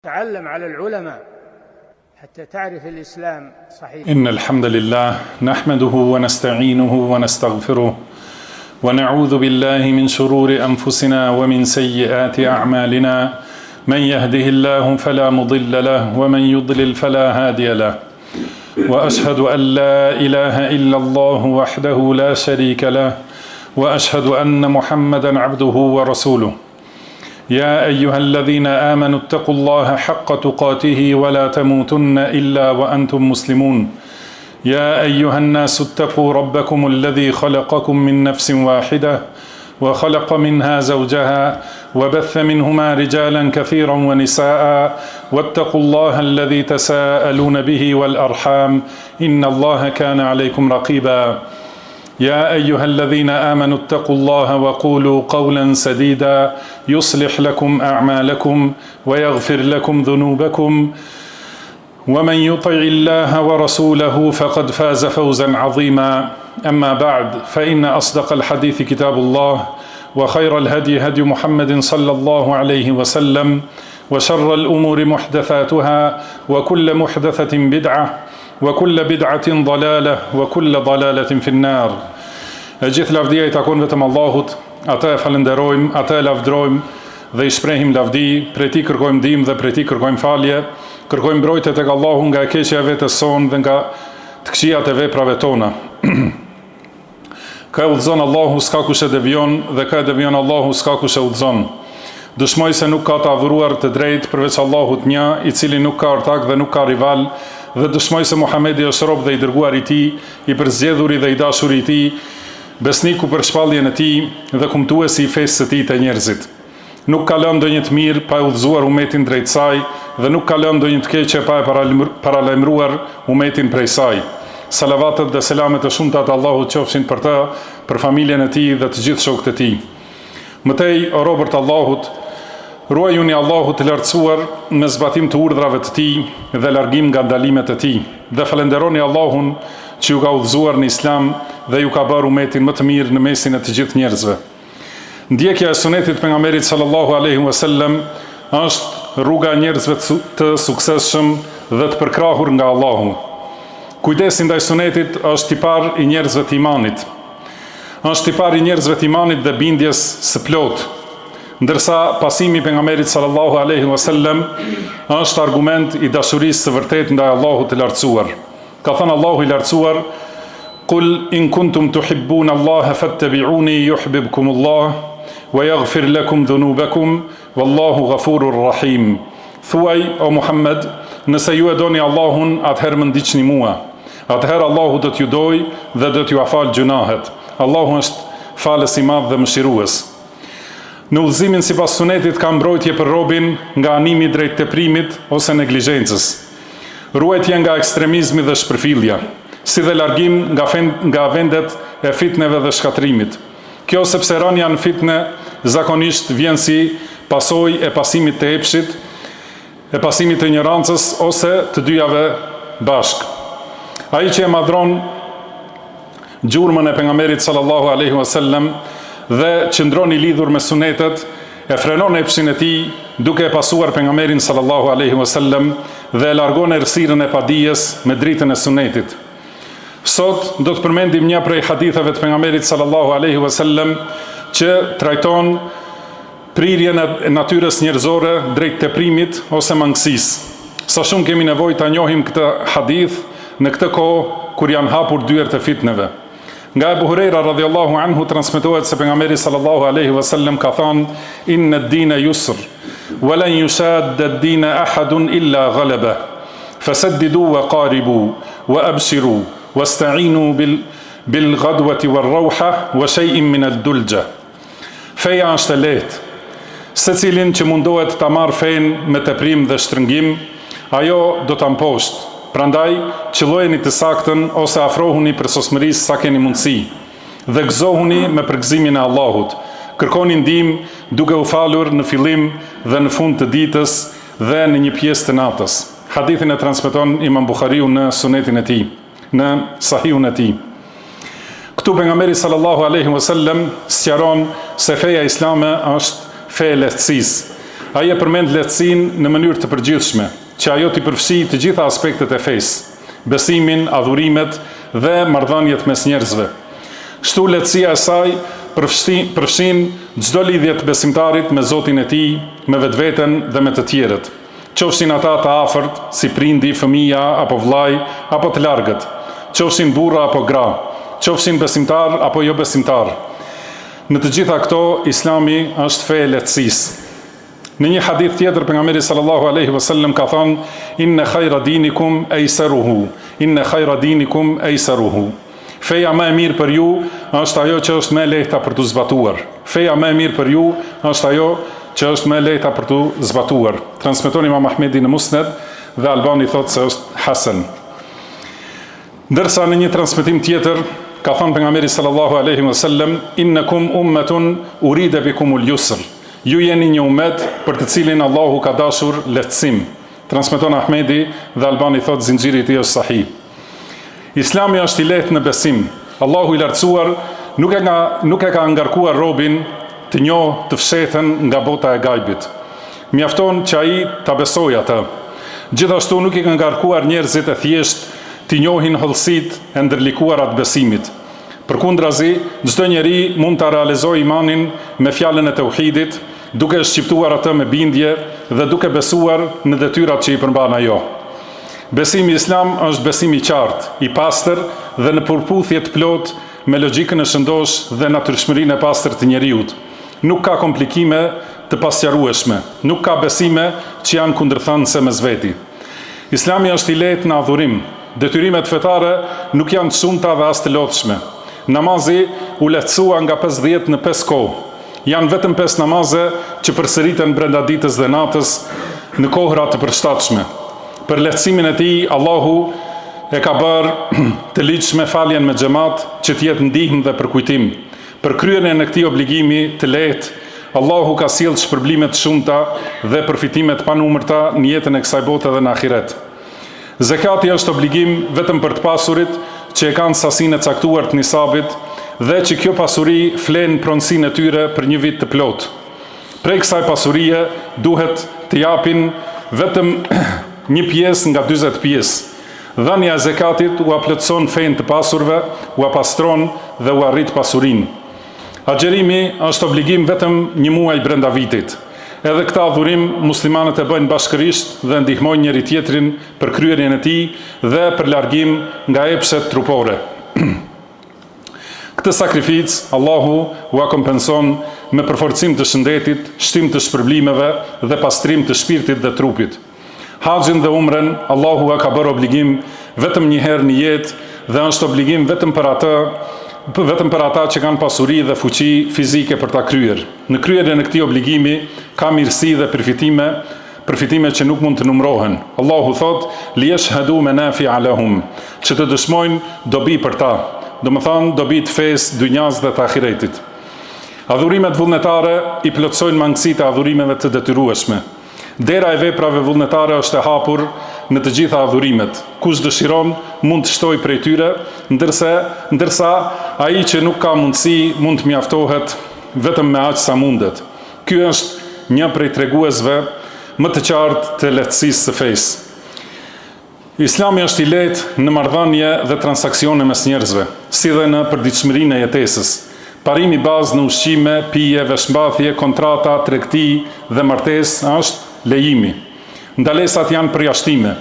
تعلم على العلماء حتى تعرف الإسلام صحيح. إن الحمد لله نحمده ونستعينه ونستغفره ونعوذ بالله من شرور أنفسنا ومن سيئات أعمالنا من يهده الله فلا مضل له ومن يضلل فلا هادي له وأشهد أن لا إله إلا الله وحده لا شريك له وأشهد أن محمدا عبده ورسوله يا أيها الذين آمنوا اتقوا الله حق تقاته ولا تموتن إلا وأنتم مسلمون يا أيها الناس اتقوا ربكم الذي خلقكم من نفس واحدة وخلق منها زوجها وبث منهما رجالا كثيرا ونساء واتقوا الله الذي تساءلون به والأرحام إن الله كان عليكم رقيبا يا أيها الذين آمنوا اتقوا الله وقولوا قولا سديدا يصلح لكم أعمالكم ويغفر لكم ذنوبكم ومن يطع الله ورسوله فقد فاز فوزا عظيما أما بعد فإن أصدق الحديث كتاب الله وخير الهدي هدي محمد صلى الله عليه وسلم وشر الأمور محدثاتها وكل محدثة بدعة وكل بدعة ضلالة وكل ضلالة في النار. Gjithë lavdia I takon vetëm Allahut, ata e falenderojmë, ata e lavdrojmë dhe I shprehim lavdi, prej Tij kërkojmë ndihmë dhe prej Tij kërkojmë falje, kërkojmë mbrojtje tek Allahu nga e keqja e vetes sonë dhe nga të këqijat e veprave tona. Ka udhëzon Allahu s'ka kush e devion dhe ka e devion Allahu s'ka kush e udhëzon. Dëshmoj se nuk ka të adhuruar të drejtë përveç Allahut një, I cili nuk ka ortak dhe nuk ka rival, dhe dëshmoj se Muhamedi është rob dhe I dërguar I Tij, I përzgjedhuri dhe I dashur I Tij, besniku për shpalljen e Tij dhe kumtuesi I fesë së Tij te njerëzit. Nuk ka lënë ndonjë të mirë pa e udhëzuar umetin drejt saj dhe nuk ka lënë ndonjë të keqe pa e paralajmëruar umetin prej saj. Salavatet dhe selamet e shumta të Allahut qofshin për të, për familjen e Tij dhe të gjithë shokët e Tij. Mëtej, o robërt Allahut, ruajuni Allahut të lartësuar me zbatim të urdhrave të Tij dhe largim nga ndalimet e Tij, dhe falenderoni Allahun që ju ka udhëzuar në Islam dhe ju ka bërë umetin më të mirë në mesin e të gjithë njerëzve. Ndjekja e sunetit pejgamberit sallallahu alaihi wasallam është rruga e njerëzve të suksesshëm dhe të përkrahur nga Allahu. Kujdesi ndaj sunetit është tipar I njerëzve të imanit. Është tipar I njerëzve të imanit dhe bindjes së plotë. Ndërsa pasimi pejgamberit sallallahu alaihi wasallam është argument I dashurisë së vërtetë ndaj Allahut të lartësuar. Ka thënë Allahu I lartësuar: "Qul in kuntum tuhibbuna Allaha fattabi'uni yuhibbukumullah wa yaghfir lakum dhunubakum wallahu ghafurur rahim." Thuaj, o Muhammed, nëse ju e doni Allahun, atëherë më ndiqni mua. Atëherë Allahu do t'ju doj dhe do t'ju afal gjunahet. Allahu është falës I madh dhe mëshirues. Në udhëzimin sipas sunetit ka mbrojtje për robin nga animi drejt teprimit ose neglizhencës, ruajtje nga ekstremizmi dhe shpërfillja, si dhe largim nga vendet e fitneve dhe shkatrimit. Kjo sepse rënia në fitne zakonisht vjen si pasojë e pasimit të epshit, e pasimit të ignorancës ose të dyjave bashk. Ai që e madhron gjurmën e pejgamberit sallallahu alaihi wasallam dhe qëndron I lidhur me sunetet, e frenon epshin e tij duke e pasuar pejgamberin sallallahu alaihi wasallam dhe e largon errësirën e padijes me dritën e sunetit. Sot do të përmendim një prej haditheve të pejgamberit sallallahu alaihi wasallam që trajton prirjen e natyrës njerëzore drejt teprimit ose mangësisë. Sa shumë kemi nevojë ta njohim këtë hadith në këtë kohë kur janë hapur dyert e fitneve. Nga Abu Huraira radhiyallahu anhu transmetohet se pejgamberi sallallahu alaihi wasallam ka thënë: "Inna ad-dina yusr, wa lan yushadda ad-dina ahadun illa ghalaba, fasaddidu wa qaribu wa abshiru wasta'inu bil ghadwati war rawha wa shay'in min ad-dulja." Feja është e lehtë. Secilin që mundohet ta marrë fen me teprim dhe shtrëngim, ajo do ta mposhtë. Prandaj, qëllojeni të saktën ose afrohuni për sosmërisë sa keni mundësi dhe gëzohuni me përgëzimin e Allahut. Kërkoni ndihmë duke u falur në fillim dhe në fund të ditës dhe në një pjesë të natës. Hadithin e transmeton Imam Buhariu në sunetin e tij, në sahihun e tij. Këtu pejgamberi sallallahu alaihi wasallam sqaron se feja islame është fe e lehtësisë. Ai e përmend lehtësinë në mënyrë të përgjithshme, që ajo t'i përfshijë të gjitha aspektet e fesë, besimin, adhurimet dhe marrëdhëniet mes njerëzve. Kështu lehtësia e saj përfshin çdo lidhje të besimtarit me Zotin e tij, me vetveten dhe me të tjerët. Qofshin ata të afërt, si prindi, fëmia apo vllai, apo të largët, qofshin burra apo gra, qofshin besimtar apo jo besimtar. Në të gjitha këto, Islami është fe e lehtësisë. Në një hadith tjetër pejgamberi sallallahu alaihi wasallam ka thënë: "Inna khayra dinikum aysaruhu, inna khayra dinikum aysaruhu." Feja më e mirë për ju është ajo që është më e lehta për tu zbatuar. Feja më e mirë për ju është ajo që është më e lehta për tu zbatuar. Transmeton Imam Ahmedi në Musned dhe Albani thotë se është hasan. Ndërsa në një transmetim tjetër ka thënë pejgamberi sallallahu alaihi wasallam: "Innakum ummatun urida bikumul yusr." Ju jeni një umet për të cilin Allahu ka dashur lehtësim. Transmeton Ahmedi dhe Albani thotë zinxhiri i tij është sahih. Islami është i lehtë në besim. Allahu i lartësuar nuk e ka ngarkuar robin të njohë të fshehtën nga bota e gajbit. Mjafton që ai ta besojë atë. Gjithashtu nuk i ka ngarkuar njerëzit e thjesht të njohin hollësitë e ndërlikuara të besimit. Përkundrazi, çdo njeri mund ta realizojë imanin me fjalën e tauhidit, duke shqiptuar atë me bindje dhe duke besuar në detyrat që i përmban ajo. Besimi islam është besimi i qartë, i pastër dhe në përputhje të plot me logjikën e shëndosh dhe natyrshmërinë e pastër të njeriut. Nuk ka komplikime të pasqarueshme, nuk ka besime që janë kundërthënëse mes veti. Islami është i lehtë në adhurim. Detyrimet fetare nuk janë të shumta dhe as të lodhshme. Namazi u lehtësua nga 50 në 5 kohë. Janë vetëm 5 namaze që përsëriten brenda ditës dhe natës në kohëra të përshtatshme. Për lehtësimin e tij, Allahu e ka bërë të ligjshme faljen me xhamat që të jetë ndihmë dhe përkujtim. Për kryerjen e këtij obligimi të lehtë, Allahu ka sjellë shpërblime të shumta dhe përfitime të panumërta në jetën e kësaj bote dhe në ahiret. Zakati është obligim vetëm për të pasurit që e kanë sasinë e caktuar të nisabit dhe që kjo pasuri flen pronësinë e tyre për një vit të plot. Prej kësaj pasurie duhet të japin vetëm një pjesë nga 40 pjesë. Dhënia e zakatit u plotëson fenë të pasurve, u pastron dhe u arrit pasurinë. Agjerimi është obligim vetëm një muaj brenda vitit. Edhe këta adhurim muslimanët e bëjnë bashkërisht dhe ndihmojnë njëri tjetrin për kryerjen e tij dhe për largim nga epshet trupore. Këtë sakrificë Allahu u kompenson me përforcim të shëndetit, shtim të shpërblimeve dhe pastrim të shpirtit dhe trupit. Haxhin dhe umren Allahu ka bërë obligim vetëm një herë në jetë dhe është obligim vetëm për ata që kanë pasuri dhe fuqi fizike për ta kryer. Në kryerjen e këtij obligimi ka mirësi dhe përfitime që nuk mund të numërohen. Allahu thot: "Liyashhadu manafi'a lahum", që të dëshmojnë dobi për ta, domethënë dobi të fesë, dynjas dhe të ahiretit. Adhurimet vullnetare i plotësojnë mangësitë e adhurimeve të detyrueshme. Dera e veprave vullnetare është e hapur në të gjitha adhurimet. Kush dëshiron mund të shtojë prej tyre, ndërsa ai që nuk ka mundësi mund të mjaftohet vetëm me aq sa mundet. Ky është një prej treguesve më të qartë të lehtësisë së fesë. Islami është i lehtë në marrëdhënie dhe transaksione mes njerëzve, si dhe në përditshmërinë e jetesës. Parimi bazë në ushqime, pije, veshmbathje, kontrata, tregti dhe martesë është lejimi. Ndalesat janë përjashtime.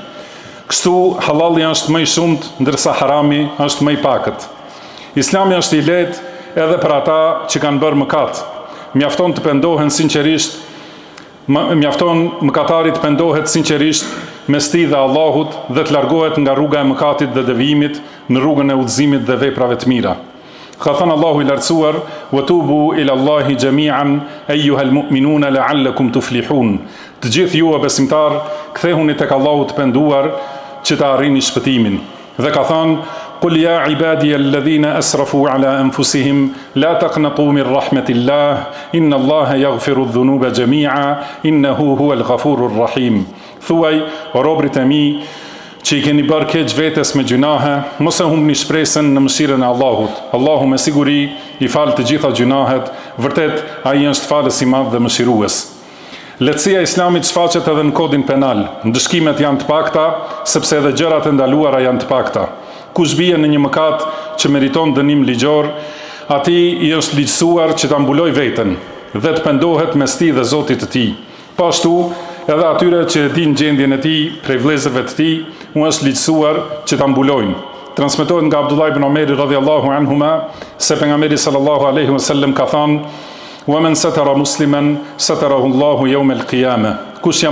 Kështu halali është më i shumt, ndërsa harami është më i pakët. Islami është i lehtë edhe për ata që kanë bërë mëkat. Mjafton të pendohen sinqerisht, mëkatari të pendohet sinqerisht mes tij dhe Allahut dhe të largohet nga rruga e mëkatit dhe devijimit në rrugën e udhëzimit dhe veprave të mira. Ka thënë Allahu i lartësuar: "Wa tubu ila Allahi jami'an ayyuhal mu'minuna la'allakum tuflihun." Të gjithë ju o besimtar, kthehuni tek Allahu të penduar që të arrini shpëtimin. Dhe ka thënë: "Qul ya ibadiy alladhina asrafu ala anfusihim la taqnatu min rahmatillah inna Allaha yaghfiru adh-dhunuba jami'a innahu huwal ghafurur rahim." Thuaj, o robërit e mi që i keni bërë keq vetes me gjunahe, mos e humbni shpresën në mëshirën e Allahut. Allahu me siguri i fal të gjitha gjunahet, vërtet ai është falës i madh dhe mëshirues. Lehtësia e Islamit shfaqet edhe në kodin penal. Ndëshkimet janë të pakta, sepse edhe gjërat e ndaluara janë të pakta. Kush bie në një mëkat që meriton dënim ligjor, atij i është ligjësuar që ta mbulojë veten dhe të pendohet mes tij dhe Zotit të tij. Po ashtu, edhe atyre që e dinë gjendjen e tij prej vëllezërve të tij, u është ligjësuar që ta mbulojnë. Transmetohet nga Abdullah ibn Omeri radhiyallahu anhuma se pejgamberi sallallahu alaihi wasallam ka thënë: "Wa man satara musliman satarahu Allahu yawm al-qiyamah." Kush ja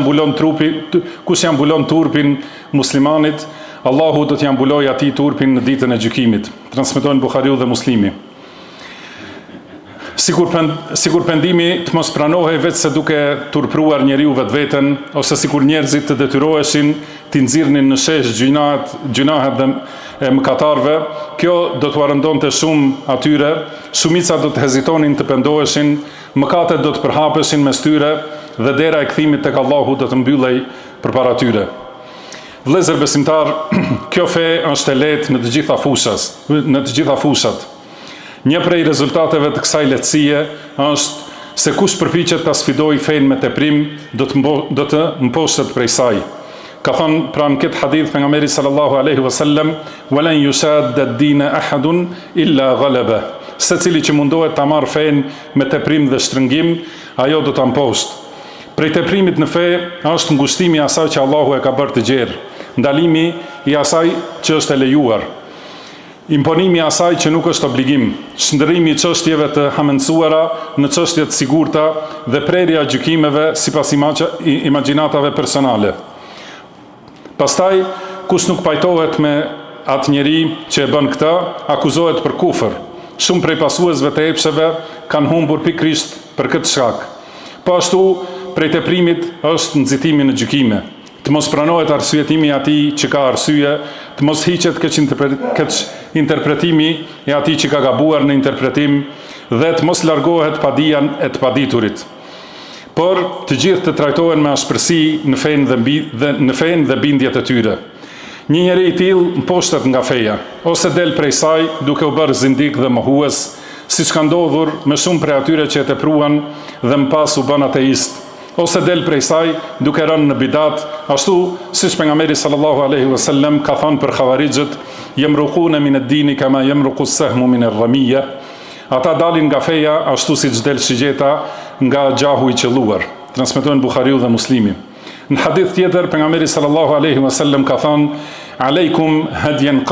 mbulon turpin muslimanit, Allahu do t'ja mbulojë atij turpin në ditën e gjykimit. Transmetojnë Buhariu dhe Muslimi. Sikur pendimi të mos pranohej vetë se duke turpruar njeriu vetveten, ose sikur njerëzit të detyroheshin t'i nxirrnin në shesh gjunahet e mëkatarve, kjo do t'u rëndonte shumë atyre, shumica do të hezitonin të pendoheshin, mëkatet do të përhapeshin mes tyre dhe dera e kthimit tek Allahu do të mbyllej përpara tyre. Vëllezër besimtar, kjo fe është e lehtë në të gjitha fushat. Një prej rezultateve të kësaj lehtësie është se kush përpiqet ta sfidojë fenë me teprim, do të mposhtet prej saj. Ka thënë pranë këtë hadith pejgamberi sallallahu alaihi wasallam: "Walan yushadda ad-din ahadun illa ghalaba." Secili që mundohet ta marrë fenë me teprim dhe shtrëngim, ajo do ta mposhtë. Prej teprimit në fe është ngushtimi i asaj që Allahu e ka bërë të gjerë, ndalimi i asaj që është e lejuar, imponimi i asaj që nuk është obligim, shndërrimi i çështjeve të hamendësuara në çështje të sigurta dhe prerja e gjykimeve sipas imagjinatave personale. Pastaj, kush nuk pajtohet me atë njeri që e bën këtë, akuzohet për kufër. Shumë prej pasuesve të epsheve kanë humbur pikërisht për këtë shkak. Po ashtu, prej teprimit është nxitimi në gjykime. Të mos pranohet arsyetimi i atij që ka arsye, të mos hiqet keq interpretimi i atij që ka gabuar në interpretim dhe të mos largohet padijan e të paditurit. Por të gjithë të trajtohen me ashpërsi në fenë dhe bindjet e tyre. Një njeri i tillë mposhtet nga feja, ose del prej saj duke u bërë zindik dhe mohues, siç ka ndodhur me shumë prej atyre që e tepruan dhe më pas u bën ateist, ose del prej saj duke rënë në bidat, ashtu siç pejgamberi sallallahu alaihi wasallam ka thënë për xhavarixhët: "Yamruquna min ad-din kama yamruqu as-sahmu min ar-ramiyya." Ata dalin nga feja ashtu siç del shigjeta nga gjahu i qelluar. Transmetojnë Buhariu dhe Muslimi. Në hadith tjetër pejgamberi sallallahu alaihi wasallam ka thënë: "Aleikum hadyan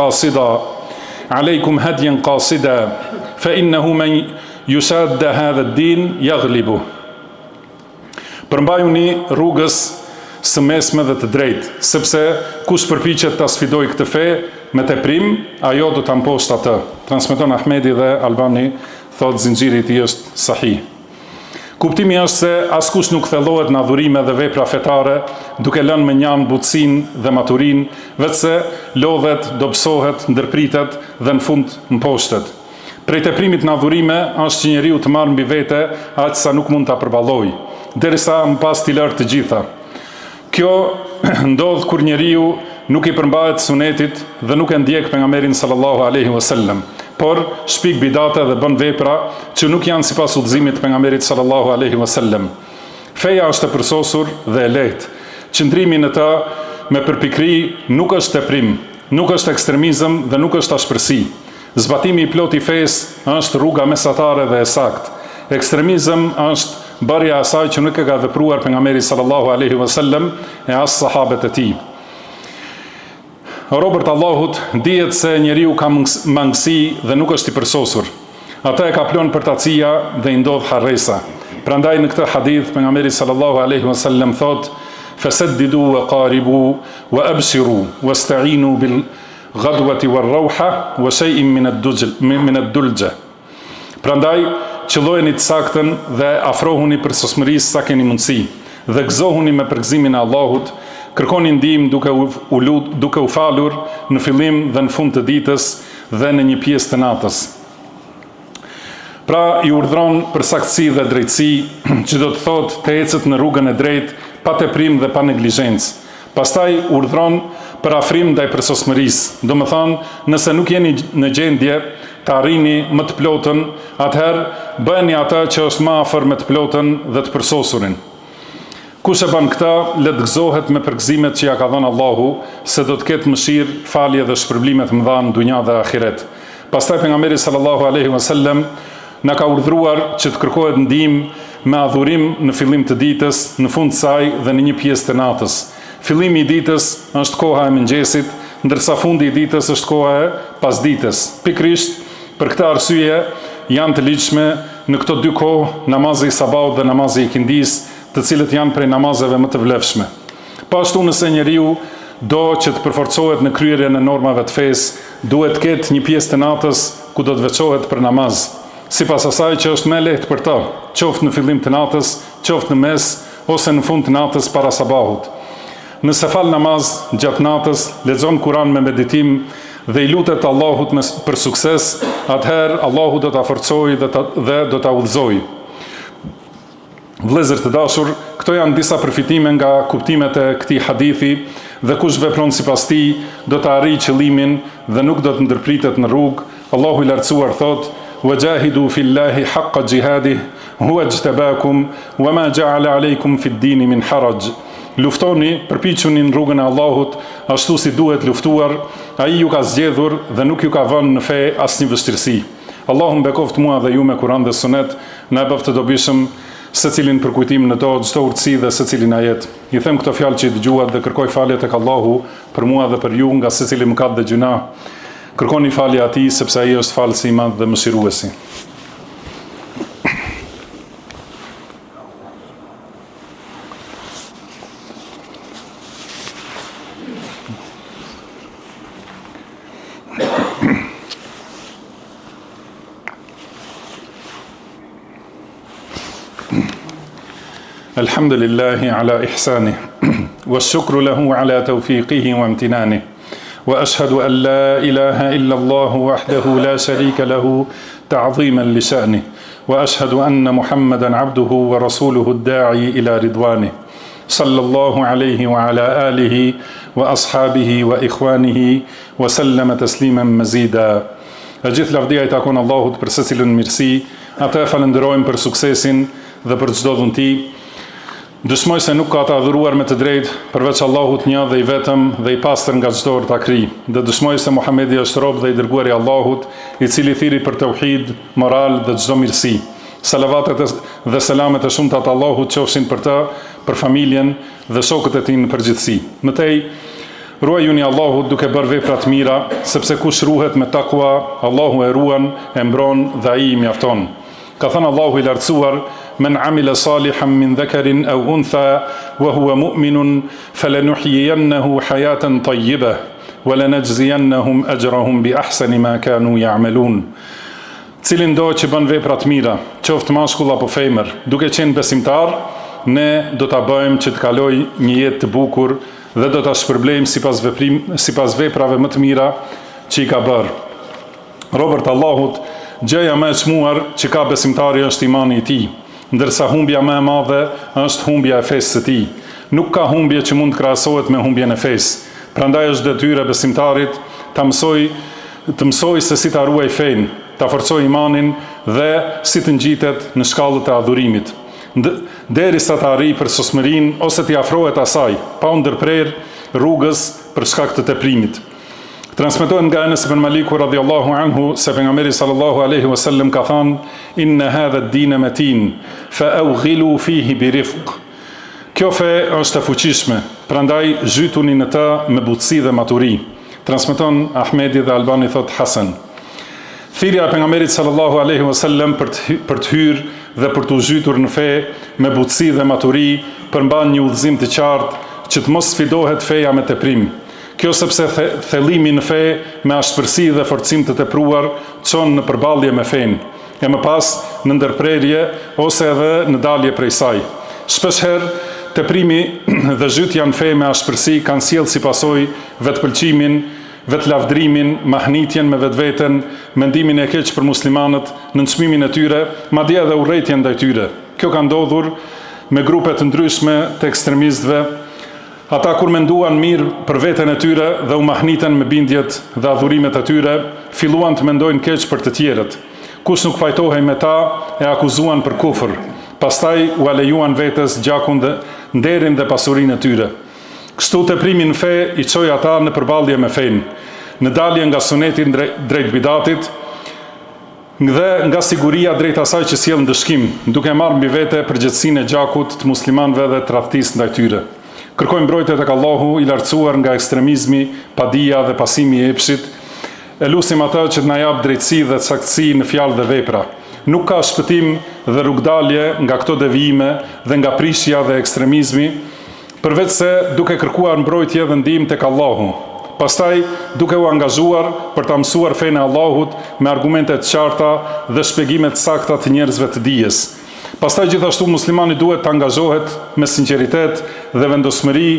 qasida, fa innahu man yusadda hadha ad-din yaghlibu." Përmbajuni rrugës së mesme dhe të drejtë, sepse kush përpiqet ta sfidojë këtë fe me teprim, ajo do ta mposhtë atë. Transmeton Ahmedi dhe Albani thotë zinxhiri i tij është sahih. Kuptimi është se askush nuk thellohet në adhurime dhe vepra fetare duke lënë me njan butësinë dhe maturinë, vetëse lodhet, dobësohet, ndërpritet dhe në fund mposhtet. Prej teprimit në adhurime është që njeriu të marrë mbi vete aq sa nuk mund ta përballojë, derisa më pas t'i lërë të gjitha. Kjo ndodh kur njeriu nuk i përmbahet sunetit dhe nuk e ndjek pejgamberin sallallahu alaihi wasallam, por shpik bidate dhe bën vepra që nuk janë sipas udhëzimit të pejgamberit sallallahu alaihi wasallam. Feja është e përsosur dhe e lehtë. Qëndrimi në të me përpikri nuk është teprim, nuk është ekstremizëm dhe nuk është ashpërsi. Zbatimi i plot i fesë është rruga mesatare dhe e saktë. Ekstremizëm është bërja asaj që nuk e ka vepruar pejgamberi sallallahu alaihi wasallam e as sahabët e tij. Robert Allahut dihet se njeriu ka mangësi dhe nuk është i përsosur. Ata e kaplon përtacia dhe i ndodh harresa. Prandaj në këtë hadith pejgamberi sallallahu alaihi wasallam thotë: "Fasaddidu wa qaribu wa abshiru wasta'inu bil ghadwati war rawha wa shay'in min ad-dulja." Prandaj qëllojeni të saktën dhe afrohuni për sosmërisë sa keni mundësi dhe gëzohuni me përgëzimin e Allahut, kërkoni ndihmë duke u falur në fillim dhe në fund të ditës dhe në një pjesë të natës. Pra i urdhron për saktësi dhe drejtësi, që do të thotë të ecët në rrugën e drejtë pa teprim dhe pa neglizhencë. Pastaj urdhron për afrim ndaj përsosmërisë, do të thonë, nëse nuk jeni në gjendje të arrini më të plotën, atëherë bëni atë që është më afër me të plotën dhe të përsosurin. Kush e bën këta, le të gëzohet me përgëzimet që ja ka dhënë Allahu, se do të ketë mëshirë, falje dhe shpërblime të mëdha në dunja dhe ahiret. Pastaj pejgamberi sallallahu alaihi wasallam na ka urdhëruar që të kërkohet ndihmë me adhurim në fillim të ditës, në fund të saj dhe në një pjesë të natës. Fillimi i ditës është koha e mëngjesit, ndërsa fundi i ditës është koha e pasdites. Pikërisht për këtë arsye janë të ligjshme në këto dy kohë namazi i sabahut dhe namazi i kindis, të cilët janë prej namazeve më të vlefshme. Pashtu nëse njeriu do që të përforcohet në kryerjen e normave të fesë, duhet të ketë një pjesë të natës ku do të veçohet për namaz, sipas asaj që është më lehtë për ta, qoftë në fillim të natës, qoftë në mes ose në fund të natës para sabahut. Nëse fal namaz gjatë natës, lexon Kur'an me meditim dhe i lutet Allahut për sukses, atëherë Allahu do ta forcojë dhe do ta udhëzojë. Vëllezër të dashur, këto janë disa përfitime nga kuptimet e këtij hadithi dhe kush vepron sipas tij do të arrijë qëllimin dhe nuk do të ndërpritet në rrugë. Allahu i lartësuar thot: "Wajahidu fillahi haqqa jihadih, huwa ijtabakum wama ja'ala alaykum fid din min haraj." Luftoni, përpiquni në rrugën e Allahut, ashtu si duhet luftuar, ai ju ka zgjedhur dhe nuk ju ka vënë në fe asnjë vështirësi. Allahu mbekoft mua dhe ju me Kur'an dhe Sunet, na e bëft të dobishëm secilin për kujtim në to, çdo urtësi dhe secilin ajet. I them këto fjalë që i dëgjuat dhe kërkoj falje tek Allahu për mua dhe për ju nga secili mëkat dhe gjuna. Kërkoni falje atij sepse ai është falësi i madh dhe mëshiruesi. الحمد لله على إحسانه والشكر له على توفيقه وامتنانه وأشهد أن لا إله إلا الله وحده لا شريك له تعظيما لشأنه وأشهد أن محمدا عبده ورسوله الداعي إلى رضوانه صلى الله عليه وعلى آله وأصحابه وإخوانه وسلم تسليما مزيدا. E gjithë lavdia i takon Allahut për secilën mirësi, atë falenderojmë për suksesin dhe për çdo dhunti. Dëshmoj se nuk ka të adhuruar me të drejtë përveç Allahut një dhe i vetëm dhe i pastër nga çdo ortakri. Dhe dëshmoj se Muhamedi është rob dhe i dërguari i Allahut, i cili thiri për tauhid, moral dhe çdo mirësi. Salavatet dhe selamet e shumta të Allahut qofshin për të, për familjen dhe shokët e tij në përgjithësi. Mëtej, ruajuni Allahut duke bërë vepra të mira, sepse kush ruhet me takwa, Allahu e ruan, e mbron dhe ai i mjafton. Ka thënë Allahu i lartësuar: "Men amila salihan min dhakarin aw untha wa huwa mu'minun falanuhyiyannahu hayatan tayyibah wa lanajziyannahum ajrahum bi ahsani ma kanu ya'malun." Cilin do që bën vepra të mira, qoftë mashkull apo femër, duke qenë besimtar, ne do ta bëjmë që të kalojë një jetë të bukur dhe do ta shpërblejmë sipas veprave më të mira që i ka bërë. Robert Allahut, gjëja më e çmuar që ka besimtari është imani i tij, ndërsa humbja më e madhe është humbja e fesë së tij. Nuk ka humbje që mund të krahasohet me humbjen e fesë. Prandaj është detyrë e besimtarit të mësoj se si ta ruaj fenë, ta forcoj imanin dhe si të ngjitet në shkallët e adhurimit, derisa të arrijë për sosmërinë ose të afrohet asaj, pa u ndërprer rrugës për shkak të teprimit. Transmetohet nga Anas ibn Maliku radhiyallahu anhu se pejgamberi sallallahu alaihi wasallam ka thënë: "Inna hadha ad-din matin, fa awghilu fihi bi rifq." Kjo fe është e fuqishme, prandaj zhytuni në të me butësi dhe maturi. Transmeton Ahmedi dhe Albani thot Hasan. Thirrja e pejgamberit sallallahu alaihi wasallam për të hyrë dhe për të zhytur në fe me butësi dhe maturi përmban një udhëzim të qartë që të mos sfidohet feja me teprim. Kjo sepse thellimi në fe me ashpërsi dhe forcim të tepruar çon në përballje me fenë, e më pas në ndërprerje ose edhe në dalje prej saj. Shpeshherë teprimi dhe zhytja në fe me ashpërsi kanë sjellë si pasojë vetpëlqimin, vetlavdrimin, mahnitjen me vetveten, mendimin e keq për muslimanët, nënçmimin e tyre, madje edhe urrëtitjen ndaj tyre. Kjo ka ndodhur me grupe të ndryshme të ekstremistëve. Ata kur menduan mirë për veten e tyre dhe u mahniten me bindjet dhe adhurimet e tyre, filluan të mendojnë keq për të tjerët. Kush nuk fajtohej me ta, e akuzuan për kufër. Pastaj u alejuan vetes gjakun dhe nderin dhe pasurinë e tyre. Kështu teprimi në fe i çoi ata në përballje me fenë, në dalje nga suneti drejt bidatit, dhe nga siguria drejt asaj që sjell ndëshkim, duke marrë mbi vete përgjegjësinë e gjakut të muslimanëve dhe tradhtisë ndaj tyre. Kërkojmë mbrojtje tek Allahu i lartësuar nga ekstremizmi, padia dhe pasimi i epshit. E lutim atë që të na jap drejtësi dhe saktësi në fjalë dhe vepra. Nuk ka shpëtim dhe rrugdalje nga këto devijime dhe nga prishja dhe ekstremizmi, përveç se duke kërkuar mbrojtje dhe ndihmë tek Allahu. Pastaj duke u angazhuar për ta mësuar fenë e Allahut me argumente të qarta dhe shpjegime të sakta të njerëzve të dijes. Pastaj gjithashtu muslimani duhet të angazhohet me sinqeritet dhe vendosmëri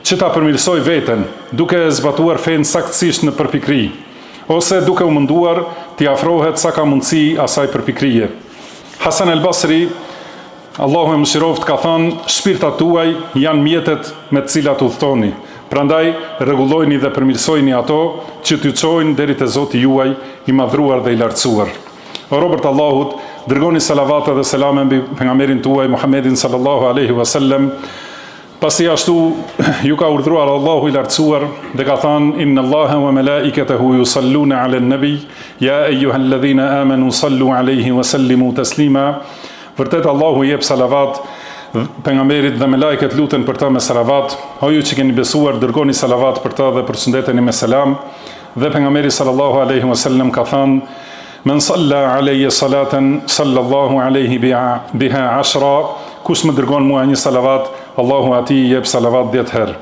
që ta përmirësoj veten, duke zbatuar fenë saktësisht në përpikri, ose duke u munduar t'i afrohet sa ka mundësi asaj përpikrije. Hasan el Basri, Allahu e mëshiroft, ka thënë: shpirtat tuaj janë mjetet me të cilat udhtoni. Prandaj rregullojini dhe përmirësojini ato që t'ju çojnë deri te Zoti juaj i madhruar dhe i lartësuar. O robërt Allahut, dërgoni salavate dhe selame mbi pejgamberin tuaj Muhammedin sallallahu alaihi wasallam. Pasi ashtu ju ka urdhëruar Allahu i lartësuar dhe ka thënë: inna Allaha wa malaikatahu yusalluna 'alan nabi ya ayyuhalladhina amanu sallu 'alaihi wa sallimu taslima. Vërtet Allahu jep salavat pejgamberit dhe me lajket luten për ta me salavat. O ju që keni besuar, dërgoni salavat për ta dhe përshëndeteni me selam. Dhe pejgamberi sallallahu alaihi wasallam ka thënë: men salla alayya salatan sallallahu alaihi biha 10. Kush më dërgon mua një salavat, Allahu atij jep salavat 10 herë.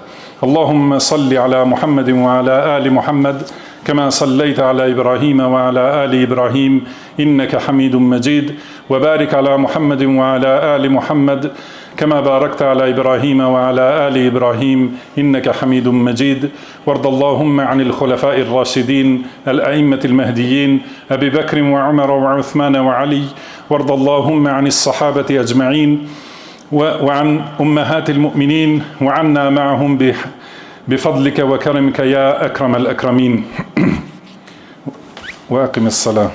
Allahumma salli ala Muhammedin wa ala ali Muhammed كما صليت على إبراهيم وعلى آل إبراهيم إنك حميد مجيد وبارك على محمد وعلى آل محمد كما باركت على إبراهيم وعلى آل إبراهيم إنك حميد مجيد وارض اللهم عن الخلفاء الراشدين الأئمة المهديين أبي بكر وعمر وعثمان وعلي وارض اللهم عن الصحابة أجمعين وعن أمهات المؤمنين وعنا معهم بفضلك وكرمك يا أكرم الأكرمين وأقم الصلاة.